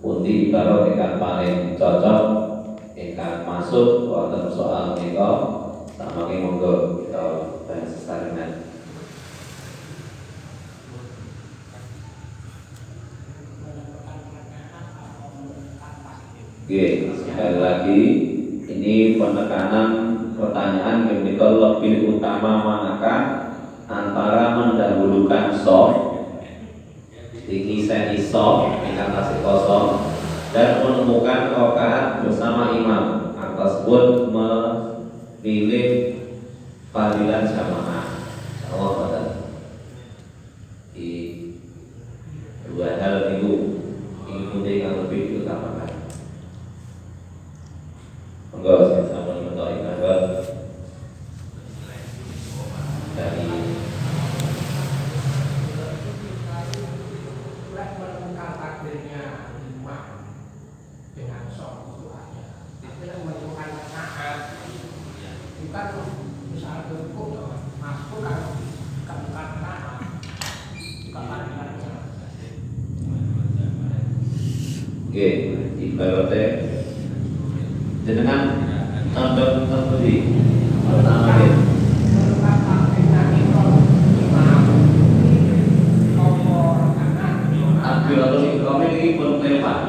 pundi ibarat ingkang paling cocok ingkang masuk wonten soal menika samangke monggo kita bahas sesarengan. Oke, sekali lagi ini penekanan pertanyaan yang lebih utama manakah antara mendahulukan soft tinggi seni soft ingkang tasih kosong dan menemukan rakaat bersama imam tersebut memilih fadilah jamaah. Allah pada di dua hal itu penting yang lebih diutamakan. Monggo saya sampun minta ibarat dari menemukan takdirnya imam dengan sholat itu aja. Itu menemukan rakaat. Bukan misalnya berhubung masuk kan bukan rakaat, bukan fadilahnya. oke, ibaratnya jenengan contoh seperti pertama ya. Menemukan takdirnya imam kompor kanan. Takbiratul ihram ini pun lewat.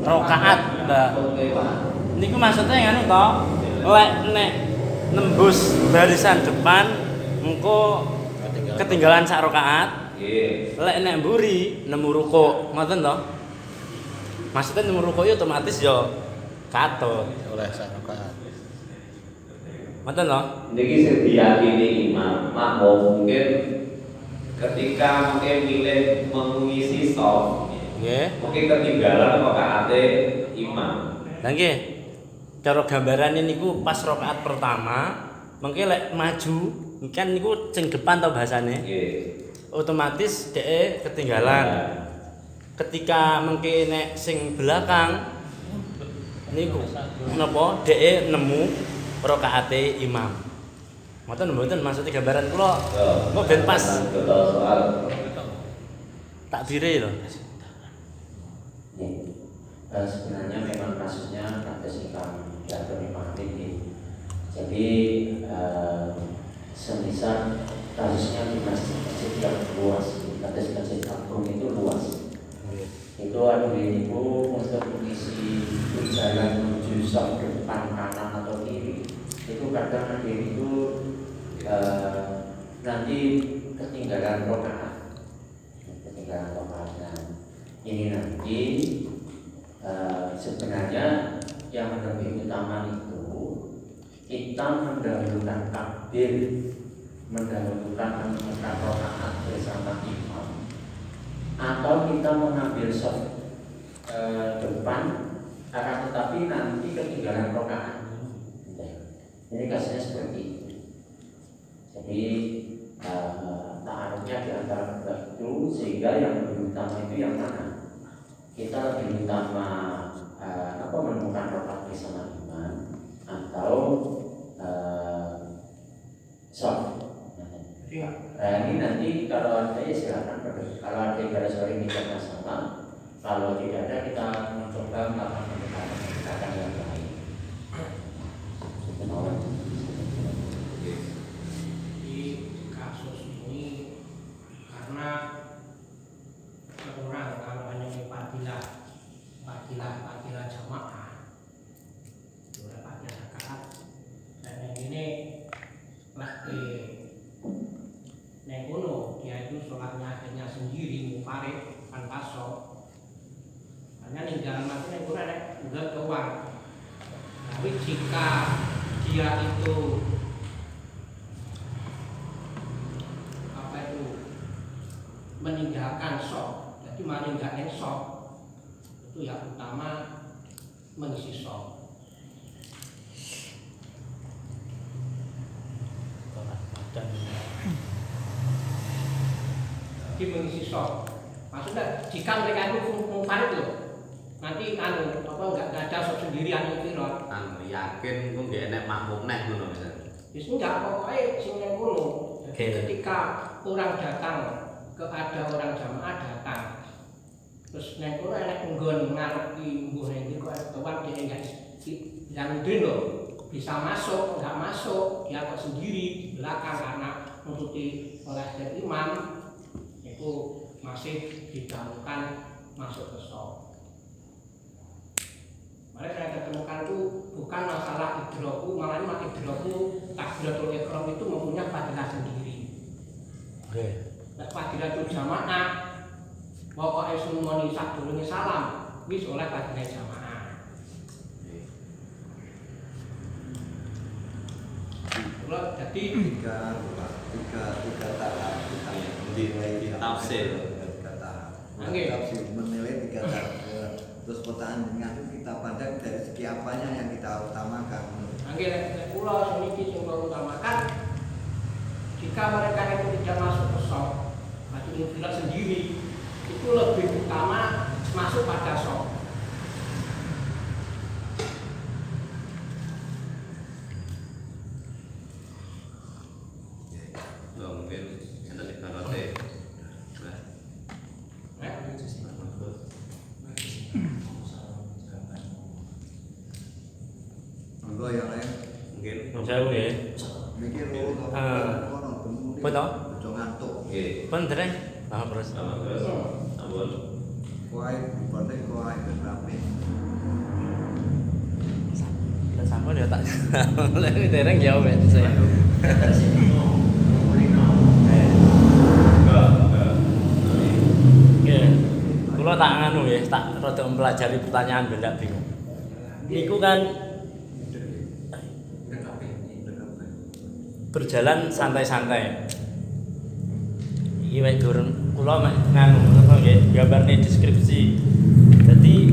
Rakaat, Mbak. Pun lewat. Niku maksudnya nganu to, lek nek nembus barisan depan engko ketinggalan sak rakaat. Nggih. Lek nek mburi nemu ruko, ngoten to? Maksudnya nemu ruko ya otomatis ya katut oleh sak rakaat. ngoten to? Niki sing diyakini imam makmum mungkin ketika mungkin milih mengisi soft Nggih. mungkin ketinggalan rakaate imam. Lah nggih. Cara gambarane niku pas rakaat pertama, mengke lek maju kan niku sing depan to bahasane. Nggih. Otomatis dhek ketinggalan. Ketika mengke nek sing belakang niku napa dhek nemu rakaate imam. Ngoten mboten maksud gambaran kula. Kok ben pas soal takbire lho. Sebenarnya memang kasusnya kasus ingkang diatur Imam ini. Jadi semisal kasusnya di masjid yang luas, kasus masjid kampung itu luas. Itu ada ibu untuk mengisi jalan menuju shop depan kanan atau kiri. Itu kadang ada itu nanti ketinggalan rakaat. Nah, ini nanti sebenarnya yang lebih utama itu kita mendahulukan takbir, mendahulukan menemukan rakaat bersama imam, atau kita mengambil soft depan, akan tetapi nanti ketinggalan rakaat. Ini kasusnya seperti itu. Jadi taarufnya di antara kedua itu, sehingga yang lebih utama itu yang mana? Kita lebih utama menemukan rakaat bersama imam atau soft. Ini nanti kalau ada ya silakan. Kalau ada ibadah sore ini sama, kalau tidak ada kita mencoba melakukan pendekatan yang lain. Di kasus ini karena orang kalau hanya fadilah jamaah, sudah fadilah rakaat, dan yang ini lagi nengono dia itu sholatnya hanya sendiri mufarid tanpa soft. Hanya ninggalan mati nengono udah doang. Tapi jika dia itu meninggalkan soft, jadi meninggalkan soft itu yang utama mengisi soft. Jadi mengisi soft. Maksudnya jika mereka itu mufarid loh, nanti nggak ada soft sendirian itu loh. Yakin kok nggak enak makmum nek ngono misalnya. Justru nggak pokoknya sing nang kono. Jadi ketika orang datang, ada orang jamaah datang ke Terus nek kono enek nggon ngarep ki mbuh nek iki kok arep tuan dia enggak yang dino bisa masuk, enggak masuk, dia kok sendiri di belakang karena nututi oleh dari imam itu masih didahulukan masuk ke shop. Mari saya ketemukan itu bukan masalah idroku, malah ini idroku takbiratul ihram itu mempunyai fadilah sendiri. Oke. Nek fadilatul jamaah pokoknya semua nih sadurunge salam wis oleh fadilah jamaah. Kalau jadi tiga tahap kita menilai Tafsir. tiga tahap. Oke. Tafsir menilai tiga tahap. Terus pertanyaan itu kita pandang dari segi apanya yang kita utamakan. Angge nek kula seniki sing kula utamakan jika mereka itu tidak masuk ke shop, berarti tidak sendiri itu lebih utama masuk pada shop. Nggak mungkin ada di karote. Monggo yang lain. Mungkin Saya ya. Mikir lo Betul. Bejo ngantuk. Oke. Bener. Nah, terus. Sama terus. Ampun. Kuai balik kuai berapa? Sama dia tak. Lagi dereng jawab ya saya. Oke. Kula tak nganu ya, tak rada mempelajari pertanyaan benda bingung. Niku kan berjalan santai-santai. Iki wae durung kula mek nganu apa nggih, gambarne deskripsi. Jadi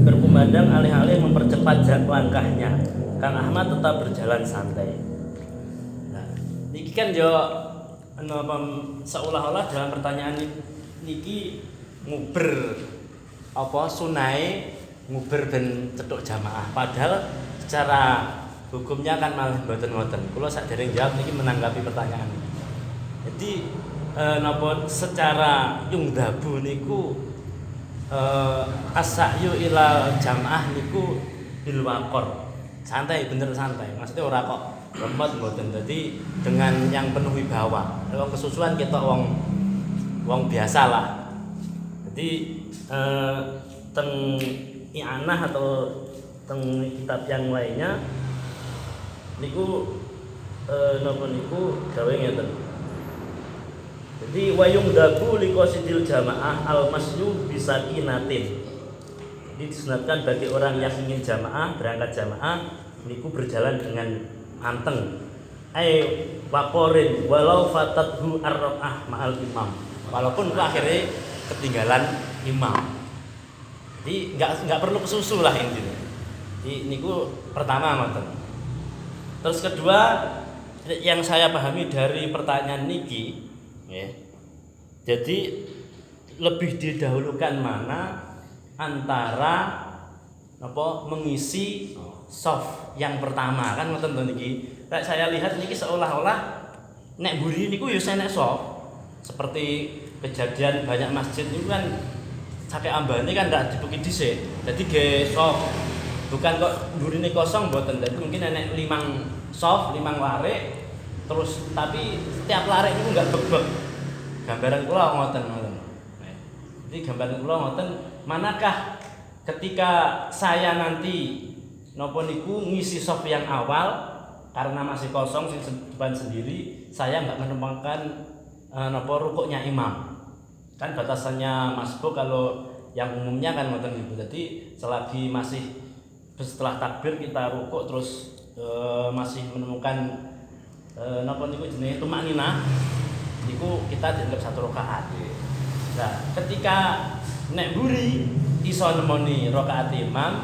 berkumandang alih-alih mempercepat langkahnya, Kang Ahmad tetap berjalan santai. Nah, niki kan yo seolah-olah dalam pertanyaan niki nguber apa sunai nguber ben cethuk jamaah, padahal secara hukumnya kan malah mboten-mboten. Kula sadhereng jawab niki menanggapi pertanyaan ini. Jadi napa secara yungdabu niku as-sa'yu ila jamaah niku bil waqor. Santai, bener santai. Maksudnya ora kok lemot mboten. Jadi dengan yang penuh wibawa. Wong kesusuan ketok wong biasa lah. Jadi teng i'anah atau teng kitab yang lainnya niku napa niku gawe ngeten. Jadi wayung dabu liqasidil jamaah al-masyu bisakinatin. Jadi disunatkan bagi orang yang ingin jamaah, berangkat jamaah niku berjalan dengan anteng. Wakorin walau fatathu ar-raqah ma'al imam. Walaupun itu akhirnya ketinggalan imam. Jadi enggak perlu kesusu lah intinya. Jadi niku pertama ngoten. Terus kedua yang saya pahami dari pertanyaan niki ya. Jadi lebih didahulukan mana antara apa mengisi soft yang pertama kan ngoten to niki. Saya lihat niki seolah-olah nek mburi niku ya enek soft. Seperti kejadian banyak masjid itu kan sampai ambane kan ndak dibuki dhisik. Jadi ge soft. Bukan kok mburine kosong mboten. Jadi mungkin enek 5 soft, 5 larik. Terus tapi setiap larik itu enggak bebek. Gambaran kula ngoten. Jadi gambaran kula ngoten, manakah ketika saya nanti napa niku ngisi soft yang awal karena masih kosong sing depan sendiri, saya enggak menemukan napa rukuknya imam. Kan batasannya masbuk kalau yang umumnya kan ngoten niku. Jadi selagi masih setelah takbir kita rukuk terus masih menemukan napa niku jenenge tumakninah niku kita dianggap 1 rakaat. Nah, ketika nek mburi iso nemoni rakaat imam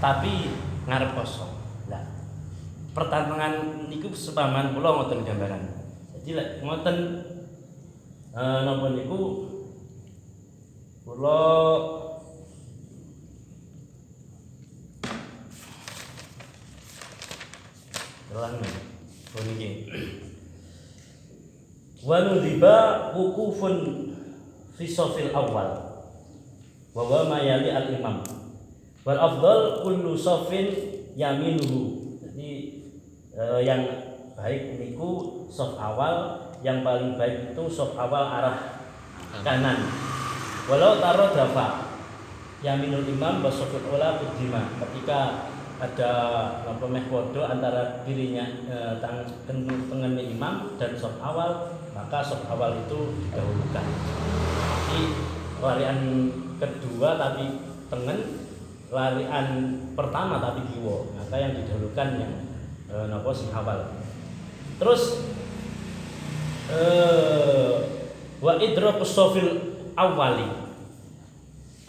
tapi ngarep kosong. Nah, pertentangan niku sepaman kula ngoten gambaran. Jadi lek ngoten napa niku kula Jalan niki. Wa nudiba wukufun fi shafil awal. wa huwa mayali al imam. Wal afdal kullu shafin yaminuhu. Jadi yang baik niku shaf awal, yang paling baik itu shaf awal arah kanan. Walau taro dafa yaminul imam wa shaful ula qudima. Ketika ada lampu mehkodo antara dirinya tengene imam dan shaf awal, maka shaf awal itu didahulukan. Jadi larian kedua tapi tengen, larian pertama tapi kiwa, maka yang didahulukan yang napa sing awal. Terus wa idrakus shafil awali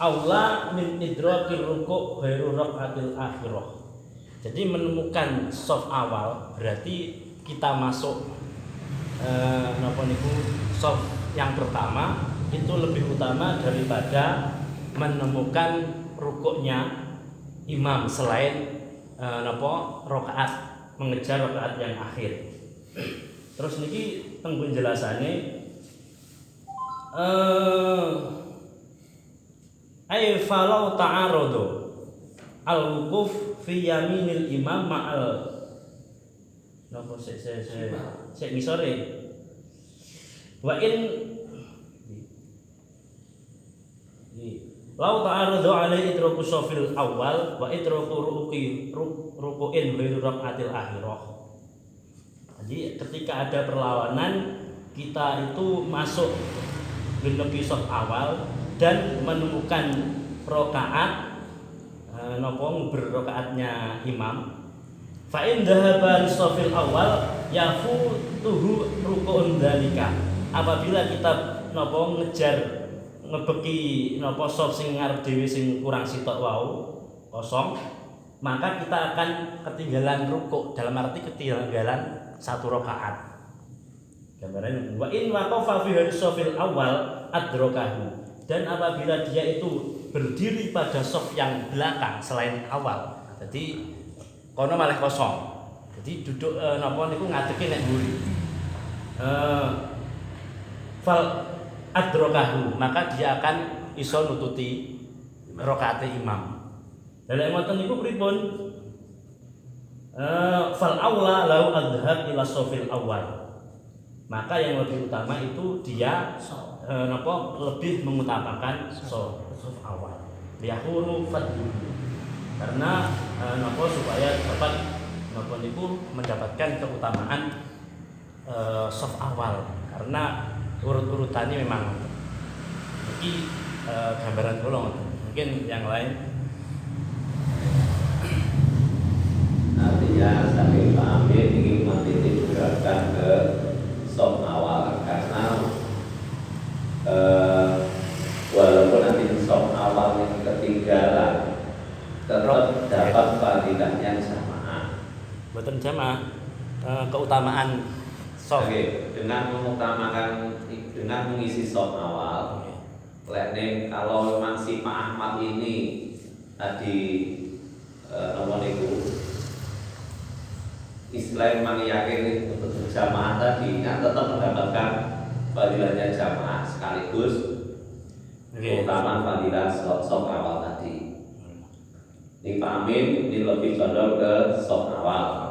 aula min idrakil ruku' ghairu raqatil akhirah. Jadi menemukan shaf awal berarti kita masuk napa niku shaf yang pertama itu lebih utama daripada menemukan rukuknya imam selain napa rakaat, mengejar rakaat yang akhir. Terus niki teng penjelasane ay falau ta'aradu al-wuquf fi yaminil imam ma'al napa sik ngisore wa in lau ta'aradu alai idraku shafil awal wa idraku ruku'in ghairu raqatil akhirah. Jadi ketika ada perlawanan, kita itu masuk menuju shaf awal dan menemukan rakaat napa berrakaatnya imam. Fa in dhahaba shafil awal yafutuhu ruku'un dzalika. Apabila kita napa ngejar ngebeki napa shaf sing ngarep dhewe sing kurang sitok wau kosong, maka kita akan ketinggalan rukuk, dalam arti ketinggalan satu rakaat. Gambaran wa in waqafa fi shafil awal adrakahu. Dan apabila dia itu berdiri pada shaf yang belakang selain awal, jadi kono malah kosong. Jadi duduk napa niku ngadeke nek mburi. Fal adrakahu, maka dia akan iso nututi rakaate imam. Dalam ngoten niku pripun? Fal aula lau adhab ila shafil awal. Maka yang lebih utama itu dia lebih mengutamakan shaf awal. Liyahuru fadlu. Karena supaya dapat niku mendapatkan keutamaan shaf awal. Karena urut-urutannya memang iki gambaran kula. Mungkin yang lain. Artinya sambil Pak Amir ingin menitik beratkan ke shaf awal karena walaupun nanti shaf awal ini ketinggalan tetap dapat fadilahnya jamaah. Mboten jamaah keutamaan shaf. Oke, dengan mengisi shaf awal. Lek kalau memang si Pak Ahmad ini tadi nomor niku Islam memang yakin untuk berjamaah tadi kan tetap mendapatkan fadilahnya jamaah sekaligus keutamaan fadilah shaf awal tadi. Ini Pak Amin ini lebih condong ke shaf awal.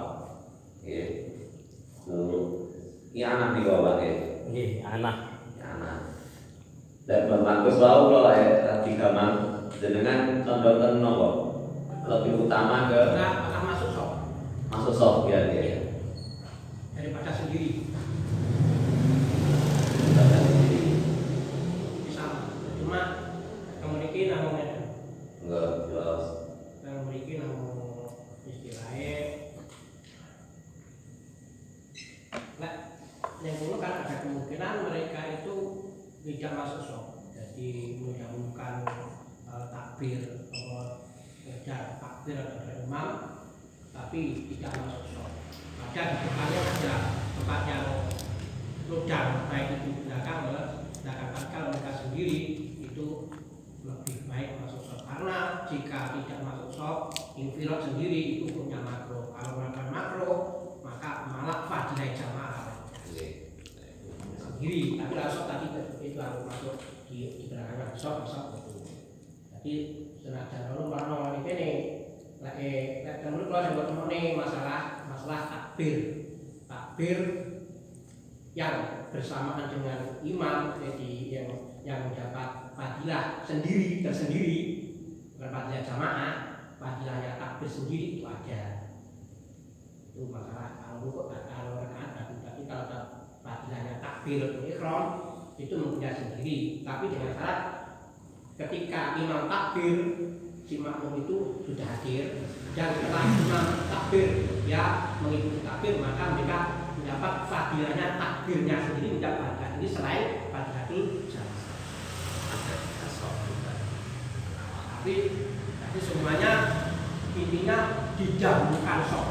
Ini anak di bawah Nggih, anak. Dan berlaku selalu kalau tadi gaman jenengan condong nopo lebih utama ke masuk shaf ya daripada sendiri. Bisa. Cuma memiliki namanya. Enggak jelas. Memiliki nama istilahnya. Nah, yang dulu kan ada kemungkinan mereka itu tidak masuk shaf. Jadi mendahulukan takbir atau mengejar takbir atau imam, tapi tidak masuk shaf. Maka di depannya ada tempat yang lujang, baik itu belakang kalau mereka sendiri itu lebih baik masuk shaf. Karena jika tidak masuk shaf, infirad sendiri itu punya makro. Kalau melakukan makro, maka malah fadilah jamaah sendiri. Tapi kalau shaf tadi itu harus masuk di belakang shaf itu. Jadi senajan ono warna ini lek temen kula sing temune masalah takbir yang bersamaan dengan imam, jadi yang mendapat fadilah tersendiri, bukan fadilah jamaah, fadilahnya takbir sendiri itu ada. Itu masalah kalau rakaat, tapi kalau fadilahnya takbir ihram itu mempunyai sendiri, tapi dengan syarat ketika imam takbir si makmum itu sudah hadir, dan setelah imam takbir ya mengikuti takbir, maka mereka mendapat fadilahnya takbirnya sendiri, mendapat fadilah ini selain fadilatul jamaah. Ada kasok juga. Tapi semuanya intinya didahulukan sok.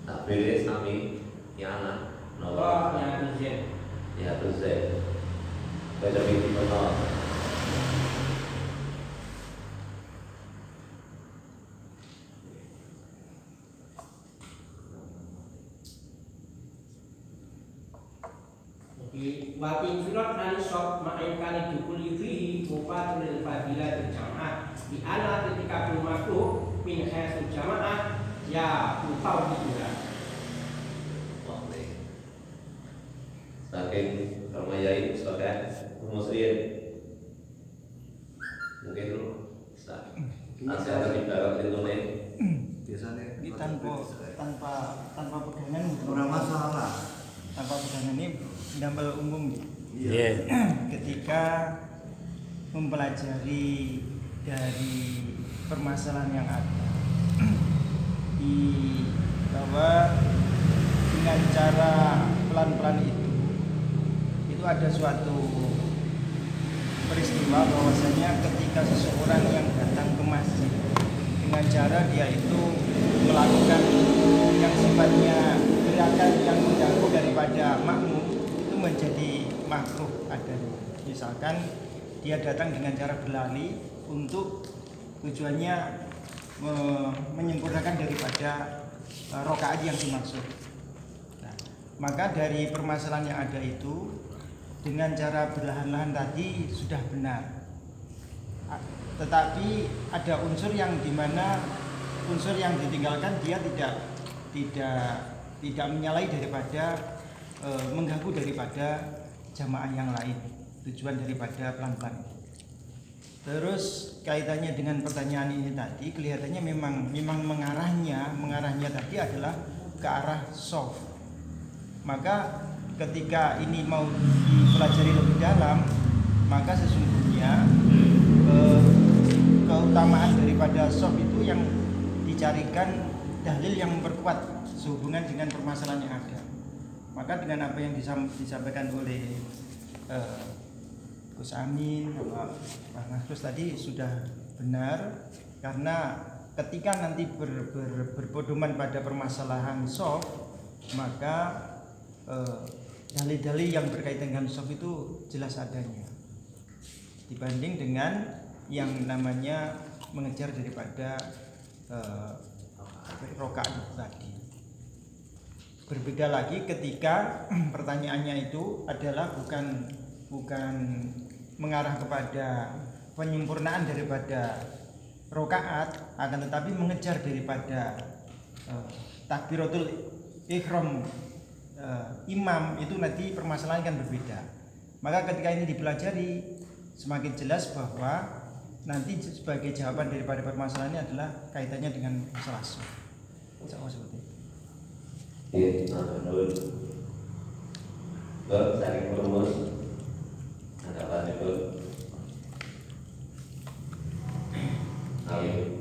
Takbir sami ya anak. Oh, yang izin. Ya terus saya baca mimpi menol. Jadi wati surat nani sok ma'aikani dukuli fihi mufatul fadilah berjamaah di ana ketika belum makhluk min khasul jamaah ya mufau juga. Saking ramayai saudara muslim mungkin lu nasihat ibarat itu nih biasanya Ini tanpa pegangan orang masalah. tanpa pegangan ini damel umum gitu. Iya. Ketika mempelajari dari permasalahan yang ada di bahwa dengan cara pelan-pelan itu ada suatu peristiwa bahwasanya ketika seseorang yang datang ke masjid dengan cara dia itu melakukan yang sifatnya gerakan yang mengganggu daripada makmum itu menjadi makruh adanya. Misalkan dia datang dengan cara berlari untuk tujuannya menyempurnakan daripada rakaat yang dimaksud. Nah, maka dari permasalahan yang ada itu dengan cara berlahan-lahan tadi sudah benar. Tetapi ada unsur yang dimana unsur yang ditinggalkan dia tidak menyalahi daripada mengganggu daripada jamaah yang lain, tujuan daripada pelan-pelan. Terus kaitannya dengan pertanyaan ini tadi kelihatannya memang mengarahnya tadi adalah ke arah soft. Maka ketika ini mau dipelajari lebih dalam, maka sesungguhnya keutamaan daripada soft itu yang dicarikan dalil yang memperkuat sehubungan dengan permasalahan yang ada. Maka dengan apa yang disampaikan oleh Gus Amin, Pak Nagus tadi sudah benar, karena ketika nanti berpedoman pada permasalahan soft, maka dalil-dalil yang berkaitan dengan soft itu jelas adanya dibanding dengan yang namanya mengejar daripada rokaat itu tadi. Berbeda lagi ketika pertanyaannya itu adalah bukan mengarah kepada penyempurnaan daripada rokaat, akan tetapi mengejar daripada takbiratul ihram imam, itu nanti permasalahan kan berbeda. Maka ketika ini dipelajari semakin jelas bahwa nanti sebagai jawaban daripada permasalahan ini adalah kaitannya dengan masalah sholat. Sama seperti itu. Iya, menurut saking rumus anggapan itu ayo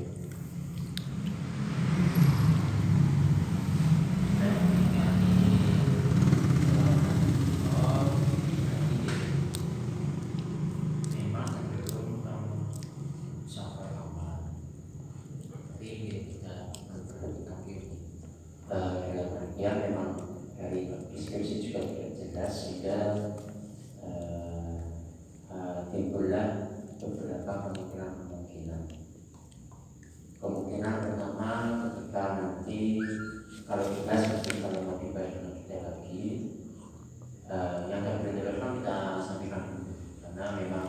ya memang dari deskripsi juga tidak jelas, sehingga timbullah beberapa kemungkinan pertama ketika nanti kalau dibahas nanti kalau mau dibahas dengan detail lagi yang tidak relevan kita sampaikan dulu, karena memang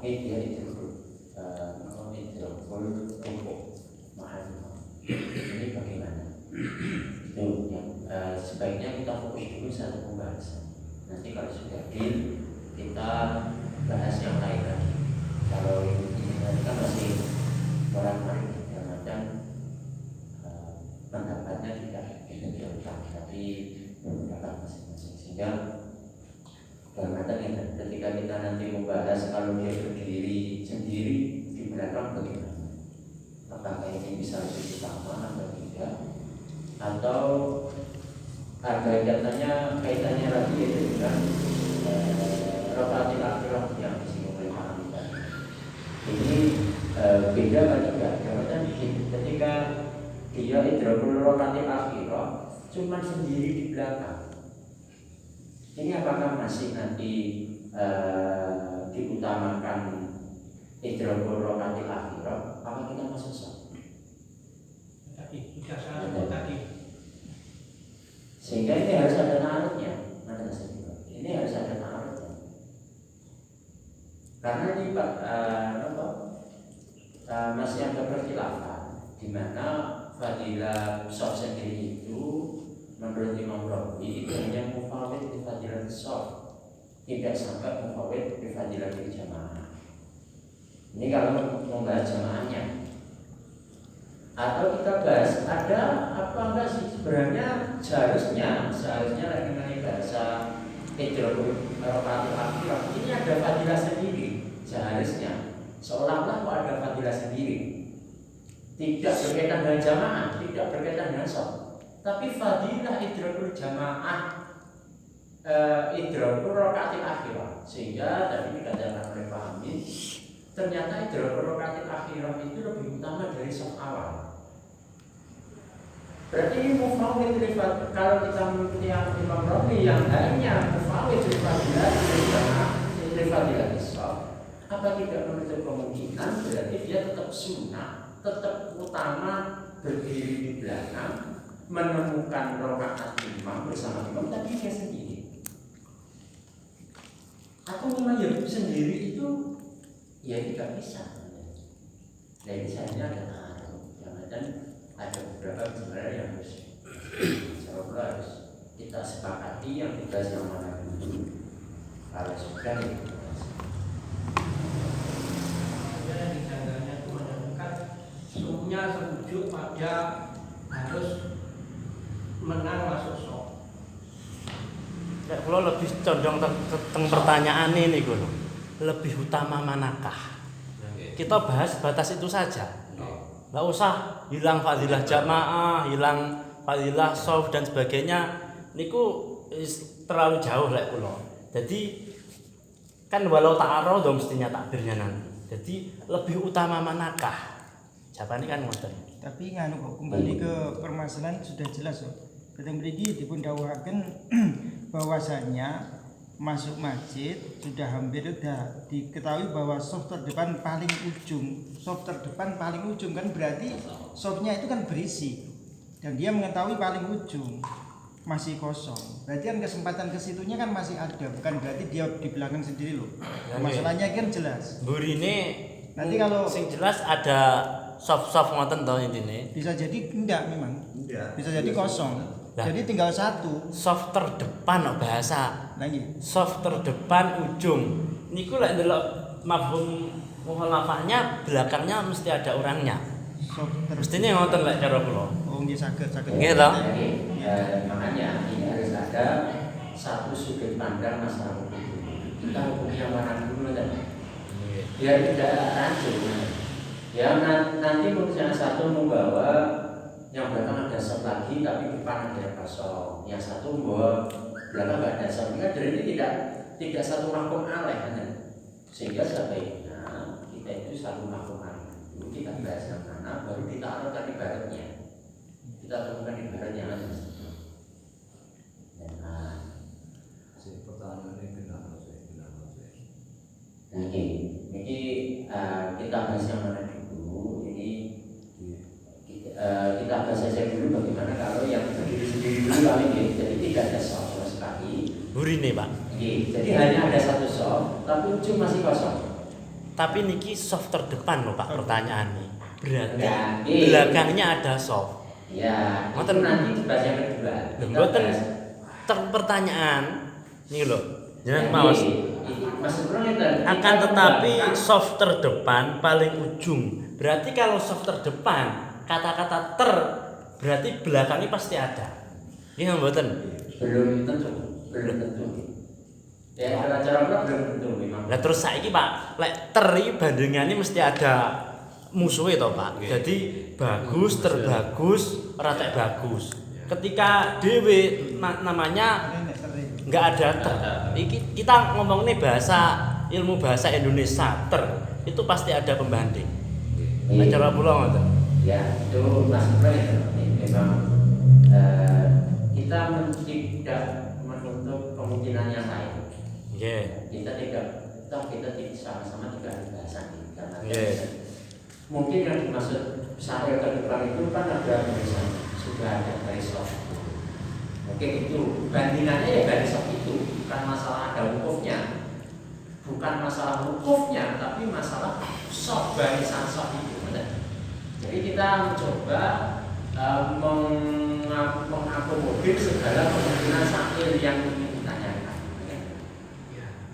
dia itu pupuk mahal. Ini bagaimana? Itu yang sebaiknya kita fokus dulu satu pembahasan. Nanti kalau sudah deal kita bahas yang lain lagi. Kalau ini nanti kan masih orang-orang yang macam pendapatnya tidak diutang, tapi pendapat masing-masing. Sehingga kadang-kadang ketika kita nanti membahas kalau dia berdiri sendiri di belakang bagaimana? Apakah ini bisa lebih utama atau tidak? Atau ada kaitannya lagi yaitu dengan rokaatil akhirah yang disinggung oleh Pak Amin tadi. Ini beda kan juga? Karena ketika dia idrakul rokaatil akhirah cuma sendiri di belakang, ini apakah masih nanti diutamakan idrakul rokaatil akhirah? Apa kita masuk sah? Tadi sudah saya sebut tadi. Sehingga ini harus ada naruhnya. Ini harus ada naruhnya. Karena ini masih ada perkhilafan di mana fadilah soft sendiri itu menurut Imam Rawi itu hanya mufawwid di fadilah soft, tidak sampai mufawwid di fadilah jamaah. Ini kalau membahas jamaahnya. Atau kita bahas ada apa enggak sih sebenarnya seharusnya mengenai bahasa idrakul rokaatil akhirah ini ada fadilah sendiri seharusnya, seolah-olah kok ada fadilah sendiri, tidak berkaitan dengan jamaah, tidak berkaitan dengan sholat, tapi fadilah idrakul jamaah, idrakul rokaatil akhirah. Sehingga tadi dikatakan oleh Pak Amin, ternyata idrakul rokaatil akhirah itu lebih utama dari sholat awal. Berarti mufawwid rifat, kalau kita mengikuti Imam Rawi yang hanya mufawwid rifatilah isaf, apa tidak menutup kemungkinan berarti dia tetap sunnah, tetap utama berdiri di belakang, menemukan rakaat imam bersama imam, tapi dia sendiri. Atau memang yang sendiri itu ya tidak bisa. Jadi misalnya ada dan ada beberapa sebenarnya yang harus kita sepakati yang tugas yang mana dulu. Kalau sudah itu yang dijaganya itu menentukan semuanya setuju pada harus menang masuk sok. Kayak kalau lebih condong tentang pertanyaan ini gue lebih utama manakah? Kita bahas batas itu saja. Nggak usah hilang fadilah jamaah, hilang fadilah shauf dan sebagainya. Niku terlalu jauh lah kulo. Jadi kan walau ta'arud dong mestinya takbirnya nanti. Jadi lebih utama manakah? Jawabannya kan ngoten. Tapi nganu kok kembali ke permasalahan sudah jelas loh. Kita mriki dipun dawuhaken bahwasanya masuk masjid sudah hampir sudah diketahui bahwa soft terdepan paling ujung, soft terdepan paling ujung kan berarti softnya itu kan berisi dan dia mengetahui paling ujung masih kosong. Berarti kan kesempatan ke situnya kan masih ada, bukan berarti dia di belakang sendiri loh. Masalahnya kan jelas. Burine Nanti kalau sing jelas ada soft ngoten to intine. bisa jadi enggak memang. Enggak. Bisa jadi kosong. Nah. Jadi tinggal satu. Soft terdepan kok bahasa. Lagi. Soft terdepan ujung. Niku lek ndelok mafhum mukhalafahnya belakangnya mesti ada orangnya. Soft terdepan. Mestine ngoten lek cara kula. Oh, nggih saged. Nggih toh? makanya ini harus ada satu sudut pandang masalah hukum. Kita hukum yang mana dulu kan? Biar tidak rancu. Ya nanti misalnya satu membawa yang belakang ada soft lagi tapi depan ada yang kosong. Yang satu membawa belakang nggak ada soft. Jadi tidak satu makom aleh kan? Sehingga sebaiknya kita itu satu makom aleh. Dulu kita bahas yang mana, baru ditaruh tadi baratnya. Kita temukan di baratnya aja. Ini kita bahas yang mana dulu. Ini kita bahas saja dulu bagaimana kalau yang berdiri sendiri dulu kali ini. Jadi tidak ada soft sama sekali. Burine, Pak. Jadi hanya ada satu soft, tapi ujung masih kosong. Tapi niki soft terdepan loh Pak pertanyaannya. Berarti Ya, belakangnya ada soft. Ya, itu Ngoten. nanti dibahas yang kedua. Kita Mboten bahas. pertanyaan nih loh. Jangan Jadi, mawas. Maksud Bro itu Akan tetapi soft terdepan paling ujung. Berarti kalau soft terdepan kata-kata ter berarti belakangnya pasti ada. Iya mboten? belum tentu. Ya, kalau cara Bro belum tentu memang. Lah terus saiki Pak, lek ter iki bandingannya mesti ada musuhnya toh Pak. Jadi bagus, terbagus, ora tek bagus. Ketika dewe namanya Ini nek teri. nggak ada ter. Iki kita ngomong nih ilmu bahasa Indonesia ter itu pasti ada pembanding. Nah, cara pulang ngoten. Ya, itu Mas Bro itu memang kita tidak menutup kemungkinan yang lain. Nggih. Kita tidak sama-sama juga ada bahasan ini karena Nggih. mungkin yang dimaksud syair terdepan itu kan ada tulisan sudah ada garis soft. Mungkin itu bandingannya ya garis soft itu bukan masalah ada wukufnya, bukan masalah wukufnya, tapi masalah soft barisan soft itu. Benar? Jadi kita mencoba mengakomodir segala kemungkinan syair yang ingin ditanyakan.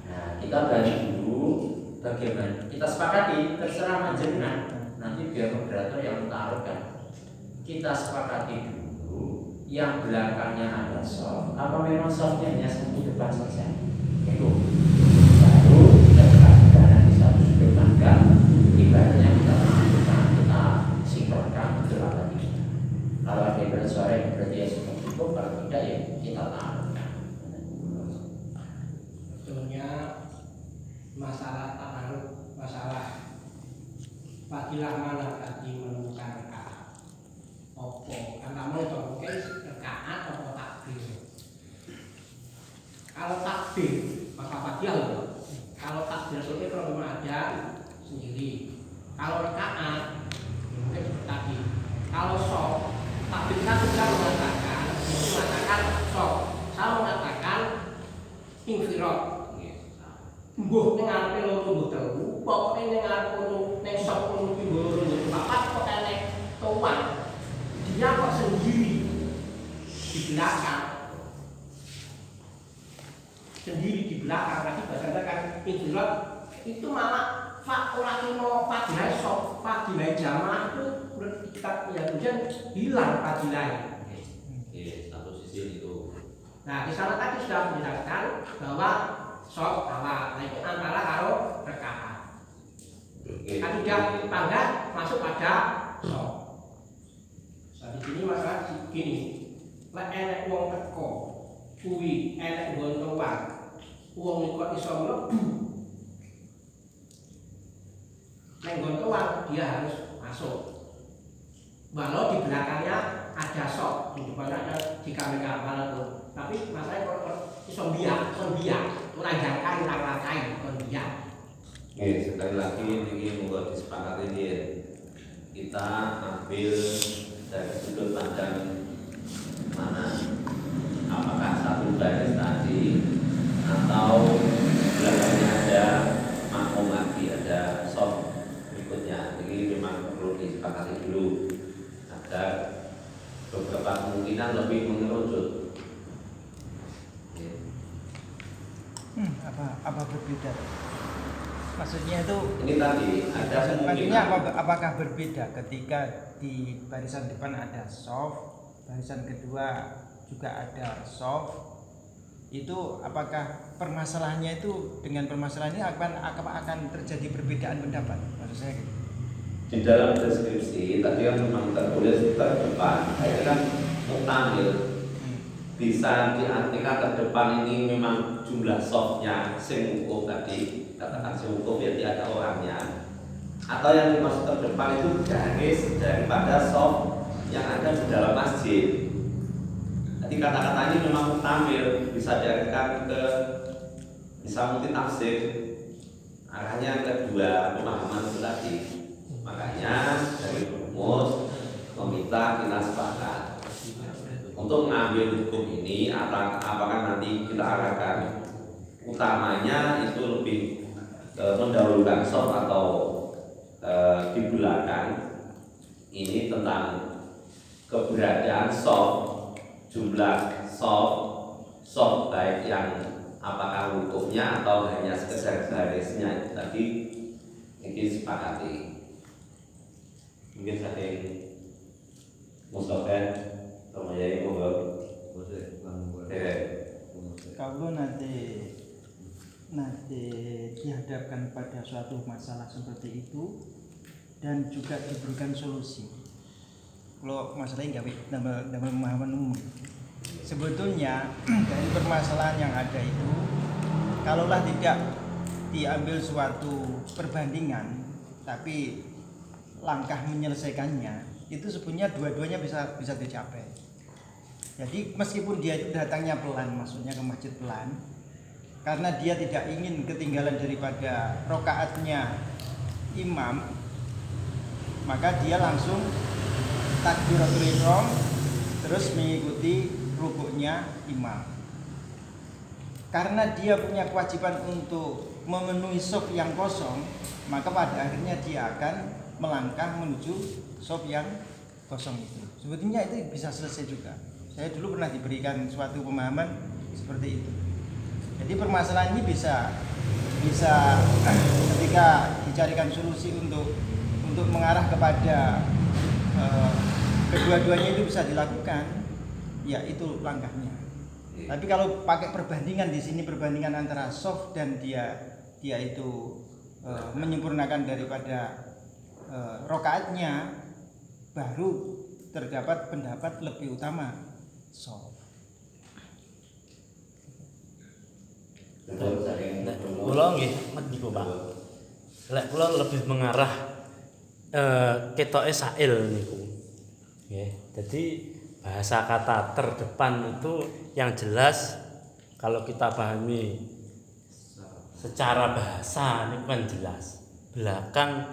Nah, kita bahas dulu bagaimana. Kita sepakati terserah panjenengan. Nanti biar moderator yang mentaruhkan. Kita sepakati dulu yang belakangnya ada soft. Apa memang softnya hanya satu depan saja? Itu. Baru kita kasih nanti satu sudut pandang. Ibaratnya kita masukkan, kita sinkronkan betul apa tidak. Kalau ada ibarat suara yang berarti ya sudah cukup. Kalau tidak ya kita taruhkan. Sebetulnya masalah takaruf, masalah fadilah mana tadi menemukan rakaat opo kan kamu itu mungkin rakaat atau takbir. Kalau takbir maka fadilah loh. Kalau takbir itu kalau memang ada sendiri. Kalau rakaat mungkin seperti tadi. Kalau sholat takbir kan bisa mengatakan sholat. Saya mengatakan infirot. Mbuh ning arepe loro mbuh telu, pokoke ning arep ono ning sop ono ki loro mbuh papat kok enek tuan. Dia kok sendiri di belakang. Sendiri di belakang tadi bahasa kan infirot itu malah ora kino fadilah sop, fadilah jamaah itu kita ya kemudian hilang fadilah. Oke, satu sisi itu. Nah, di sana tadi sudah menjelaskan bahwa sok awal, nah itu antara karo rekaat. Kan sudah tangga masuk pada sok. Nah, di sini masalah gini, lek enek wong teko, kuwi enek gontowan, wong kok iso mlebu. Nek gontowan dia harus masuk. Walau di belakangnya ada sok, di depannya ada di kamera walaupun. Tapi masalahnya kalau iso biak, ora jangkai, ora rakai, kon biak. Oke, sekali lagi ini mulai disepakati ini kita ambil dari sudut pandang mana, apakah satu garis tadi atau belakangnya ada makmum lagi, ada soft berikutnya. Jadi memang perlu disepakati dulu agar beberapa kemungkinan lebih mengerucut. Apa berbeda? Maksudnya itu Ini tadi ada maksudnya kemungkinan. apakah berbeda ketika di barisan depan ada soft, barisan kedua juga ada soft, itu apakah permasalahannya itu dengan permasalahan ini akan terjadi perbedaan pendapat? Maksud saya gitu. Di dalam deskripsi tadi kan memang tertulis terdepan, itu kan muktamil. Bisa diartikan terdepan ini memang jumlah softnya sing wukuf tadi, katakan sing wukuf berarti ada orangnya, atau yang dimaksud terdepan itu garis daripada soft yang ada di dalam masjid. Jadi kata-kata ini memang muktamil, bisa diartikan ke bisa multi tafsir. Arahnya yang kedua pemahaman itu tadi. Makanya dari rumus meminta kita sepakat untuk mengambil hukum ini, apakah nanti kita arahkan utamanya itu lebih mendahulukan soft atau di belakang ini tentang keberadaan soft, jumlah soft baik yang apakah hukumnya atau hanya sekedar garisnya tadi ini sepakati. Mungkin saking Mustafa Romayai monggo. Kalau nanti dihadapkan pada suatu masalah seperti itu dan juga diberikan solusi. Kalau masalahnya nggak dalam pemahaman umum. Sebetulnya dari permasalahan yang ada itu, kalaulah tidak diambil suatu perbandingan, tapi langkah menyelesaikannya itu sebenarnya dua-duanya bisa dicapai. Jadi meskipun dia itu datangnya pelan, maksudnya ke masjid pelan, karena dia tidak ingin ketinggalan daripada rokaatnya imam, maka dia langsung takbiratul ihram terus mengikuti rukuknya imam. Karena dia punya kewajiban untuk memenuhi shaf yang kosong, maka pada akhirnya dia akan melangkah menuju shaf yang kosong itu. Sebetulnya itu bisa selesai juga. Saya dulu pernah diberikan suatu pemahaman seperti itu. Jadi permasalahan ini bisa ketika dicarikan solusi untuk mengarah kepada kedua-duanya itu bisa dilakukan, ya itu langkahnya. Tapi kalau pakai perbandingan di sini, perbandingan antara soft dan dia itu menyempurnakan daripada rokaatnya, baru terdapat pendapat lebih utama soft. Kula nggih niku Pak. Lek kula lebih mengarah ketoke sail niku. Nggih. Jadi bahasa kata terdepan itu yang jelas kalau kita pahami secara bahasa ini kan jelas. Belakang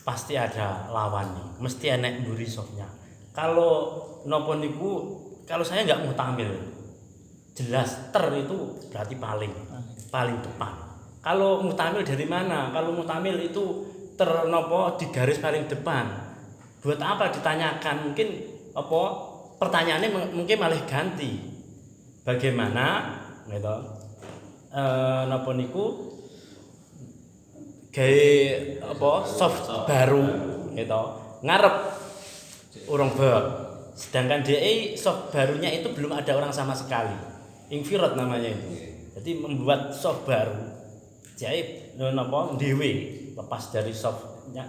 pasti ada lawannya, mesti enek mburi softnya. Kalau nopo niku, kalau saya nggak mutamil, jelas ter itu berarti paling depan. Kalau mutamil dari mana? Kalau mutamil itu ter nopo di garis paling depan. Buat apa ditanyakan? Mungkin apa pertanyaannya mungkin malah ganti. Bagaimana gitu? Nopo niku gawe apa soft baru gitu. Ngarep urung bab. Sedangkan DE soft barunya itu belum ada orang sama sekali. Infrared namanya itu. Jadi membuat soft baru. Jadi napa dhewe lepas dari softnya